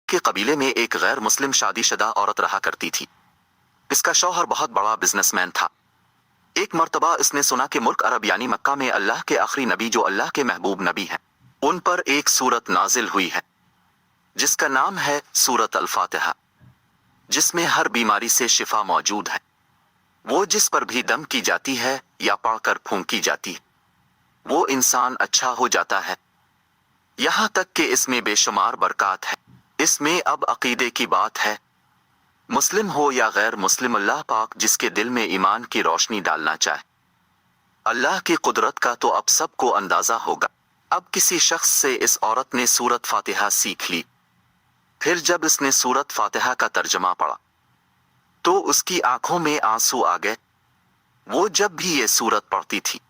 के कबीले में एक गैर मुस्लिम शादीशुदा औरत रहा करती थी। इसका शौहर बहुत बड़ा बिजनेसमैन था। एक मर्तबा इसने सुना कि मुल्क अरब यानी मक्का में अल्लाह के आखिरी नबी जो अल्लाह के महबूब नबी हैं, उन पर एक सूरत नाजिल हुई है जिसका नाम है सूरत अल-फातिहा, जिसमें हर बीमारी से शिफा मौजूद है। वो जिस पर भी दम की जाती है या पढ़कर फूंकी जाती है, वो इंसान अच्छा हो जाता है। यहाँ तक कि इसमें बेशुमार बरकत है। इसमें अब अकीदे की बात है। मुस्लिम हो या गैर मुस्लिम, अल्लाह पाक जिसके दिल में ईमान की रोशनी डालना चाहे, अल्लाह की कुदरत का तो अब सबको अंदाजा होगा। अब किसी शख्स से इस औरत ने सूरत फातिहा सीख ली। फिर जब इसने सूरत फातिहा का तर्जमा पढ़ा तो उसकी आंखों में आंसू आ गए। वो जब भी ये सूरत पढ़ती थी,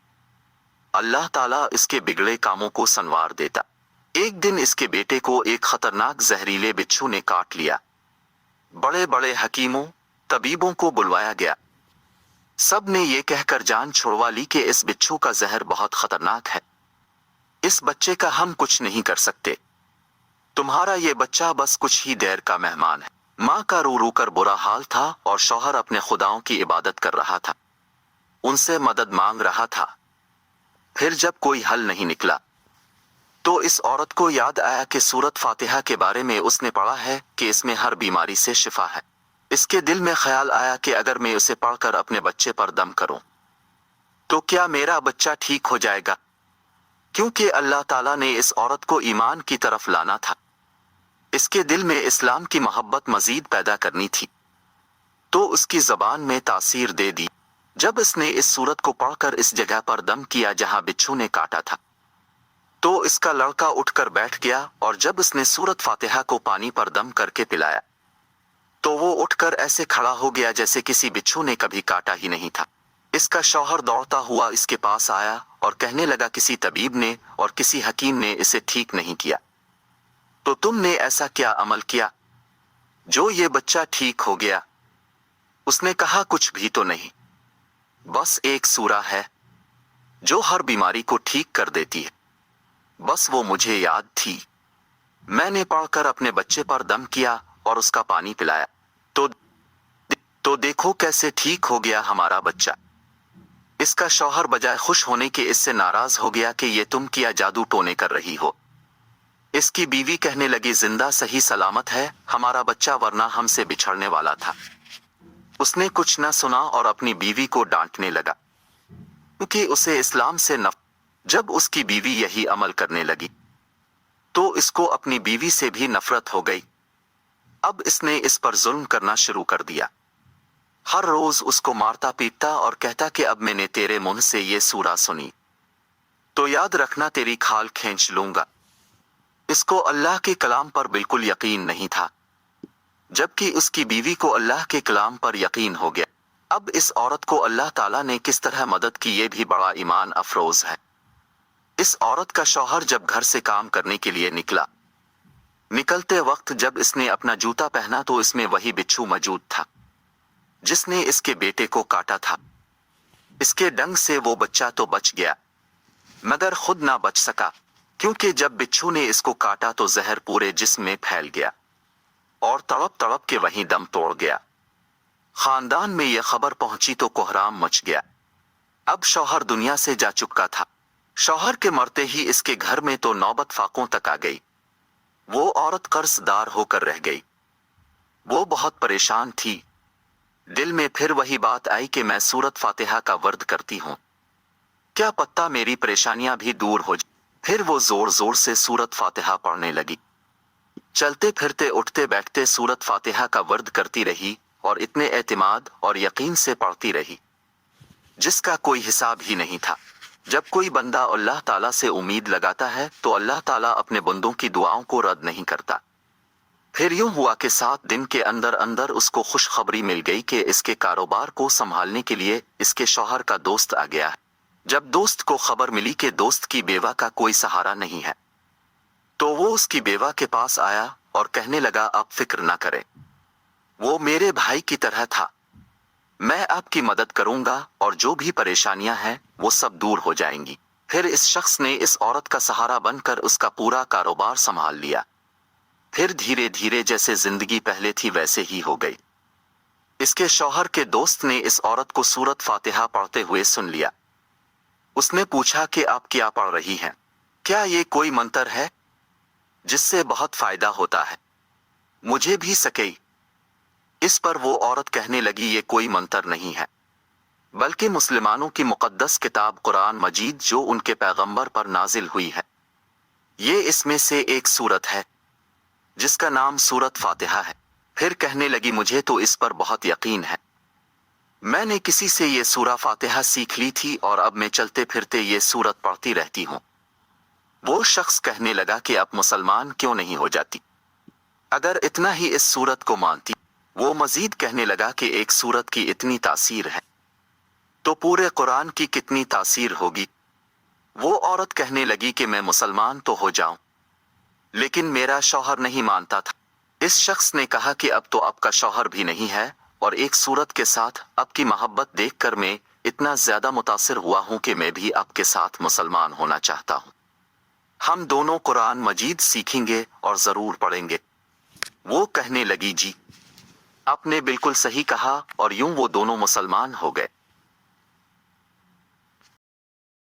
अल्लाह ताला इसके बिगड़े कामों को संवार देता। एक दिन इसके बेटे को एक खतरनाक जहरीले बिच्छू ने काट लिया। बड़े बड़े हकीमों, तबीबों को बुलवाया गया। सब ने ये कहकर जान छुड़वा ली कि इस बिच्छू का जहर बहुत खतरनाक है, इस बच्चे का हम कुछ नहीं कर सकते। तुम्हारा ये बच्चा बस कुछ ही देर का मेहमान है। माँ का रो रो कर बुरा हाल था और शौहर अपने खुदाओं की इबादत कर रहा था, उनसे मदद मांग रहा था। फिर जब कोई हल नहीं निकला तो इस औरत को याद आया कि सूरत फातिहा के बारे में उसने पढ़ा है कि इसमें हर बीमारी से शिफा है। इसके दिल में ख्याल आया कि अगर मैं उसे पढ़कर अपने बच्चे पर दम करूं तो क्या मेरा बच्चा ठीक हो जाएगा। क्योंकि अल्लाह ताला ने इस औरत को ईमान की तरफ लाना था, इसके दिल में इस्लाम की मोहब्बत मजीद पैदा करनी थी, तो उसकी जबान में तासीर दे दी। जब इसने इस सूरत को पढ़कर इस जगह पर दम किया जहां बिच्छू ने काटा था, तो इसका लड़का उठकर बैठ गया और जब इसने सूरत फातिहा को पानी पर दम करके पिलाया तो वो उठकर ऐसे खड़ा हो गया जैसे किसी बिच्छू ने कभी काटा ही नहीं था। इसका शौहर दौड़ता हुआ इसके पास आया और कहने लगा, किसी तबीब ने और किसी हकीम ने इसे ठीक नहीं किया, तो तुमने ऐसा क्या अमल किया जो ये बच्चा ठीक हो गया। उसने कहा, कुछ भी तो नहीं, बस एक सूरा है जो हर बीमारी को ठीक कर देती है, बस वो मुझे याद थी। मैंने पढ़कर अपने बच्चे पर दम किया और उसका पानी पिलाया, तो देखो कैसे ठीक हो गया हमारा बच्चा। इसका शौहर बजाय खुश होने के इससे नाराज हो गया कि ये तुम किया जादू टोने कर रही हो। इसकी बीवी कहने लगी, जिंदा सही सलामत है हमारा बच्चा, वरना हमसे बिछड़ने वाला था। उसने कुछ न सुना और अपनी बीवी को डांटने लगा क्योंकि उसे इस्लाम से जब उसकी बीवी यही अमल करने लगी तो इसको अपनी बीवी से भी नफरत हो गई। अब इसने इस पर जुल्म करना शुरू कर दिया। हर रोज उसको मारता पीटता और कहता कि अब मैंने तेरे मुंह से ये सूरा सुनी तो याद रखना तेरी खाल खींच लूंगा। इसको अल्लाह के कलाम पर बिल्कुल यकीन नहीं था, जबकि उसकी बीवी को अल्लाह के कलाम पर यकीन हो गया। अब इस औरत को अल्लाह ताला ने किस तरह मदद की, ये भी बड़ा ईमान अफरोज है। इस औरत का शौहर जब घर से काम करने के लिए निकला, निकलते वक्त जब इसने अपना जूता पहना तो इसमें वही बिच्छू मौजूद था जिसने इसके बेटे को काटा था। इसके डंग से वो बच्चा तो बच गया मगर खुद ना बच सका, क्योंकि जब बिच्छू ने इसको काटा तो जहर पूरे जिस्म में फैल गया और तड़प तड़प के वहीं दम तोड़ गया। खानदान में यह खबर पहुंची तो कोहराम मच गया। अब शौहर दुनिया से जा चुका था। शौहर के मरते ही इसके घर में तो नौबत फाकों तक आ गई। वो औरत कर्जदार होकर रह गई। वो बहुत परेशान थी। दिल में फिर वही बात आई कि मैं सूरत फातिहा का वर्द करती हूँ, क्या पता मेरी परेशानियां भी दूर हो जाए। फिर वो जोर जोर से सूरत फातिहा पढ़ने लगी। चलते फिरते उठते बैठते सूरत फातिहा का वर्द करती रही और इतने एतमाद और यकीन से पढ़ती रही जिसका कोई हिसाब ही नहीं था। जब कोई बंदा अल्लाह ताला से उम्मीद लगाता है तो अल्लाह ताला अपने बंदों की दुआओं को रद्द नहीं करता। फिर यूं हुआ कि 7 दिन के अंदर अंदर उसको खुशखबरी मिल गई कि इसके कारोबार को संभालने के लिए इसके शौहर का दोस्त आ गया है। जब दोस्त को खबर मिली कि दोस्त की बेवा का कोई सहारा नहीं है तो वो उसकी बेवा के पास आया और कहने लगा, आप फिक्र ना करें, वो मेरे भाई की तरह था, मैं आपकी मदद करूंगा और जो भी परेशानियां हैं वो सब दूर हो जाएंगी। फिर इस शख्स ने इस औरत का सहारा बनकर उसका पूरा कारोबार संभाल लिया। پھر دھیرے دھیرے جیسے زندگی پہلے تھی ویسے ہی ہو گئی۔ اس کے شوہر کے دوست نے اس عورت کو سورت فاتحہ پڑھتے ہوئے سن لیا۔ اس نے پوچھا کہ آپ کیا پڑھ رہی ہیں؟ کیا یہ کوئی منتر ہے جس سے بہت فائدہ ہوتا ہے؟ مجھے بھی سکئی۔ اس پر وہ عورت کہنے لگی یہ کوئی منتر نہیں ہے، بلکہ مسلمانوں کی مقدس کتاب قرآن مجید جو ان کے پیغمبر پر نازل ہوئی ہے، یہ اس میں سے ایک سورت ہے جس کا نام سورت فاتحہ ہے۔ پھر کہنے لگی مجھے تو اس پر بہت یقین ہے، میں نے کسی سے یہ سورہ فاتحہ سیکھ لی تھی اور اب میں چلتے پھرتے یہ سورت پڑھتی رہتی ہوں۔ وہ شخص کہنے لگا کہ اب مسلمان کیوں نہیں ہو جاتی اگر اتنا ہی اس سورت کو مانتی؟ وہ مزید کہنے لگا کہ ایک سورت کی اتنی تاثیر ہے تو پورے قرآن کی کتنی تاثیر ہوگی؟ وہ عورت کہنے لگی کہ میں مسلمان تو ہو جاؤں لیکن میرا شوہر نہیں مانتا تھا۔ اس شخص نے کہا کہ اب تو آپ کا شوہر بھی نہیں ہے اور ایک سورت کے ساتھ آپ کی محبت دیکھ کر میں اتنا زیادہ متاثر ہوا ہوں کہ میں بھی آپ کے ساتھ مسلمان ہونا چاہتا ہوں۔ ہم دونوں قرآن مجید سیکھیں گے اور ضرور پڑھیں گے۔ وہ کہنے لگی جی آپ نے بالکل صحیح کہا، اور یوں وہ دونوں مسلمان ہو گئے۔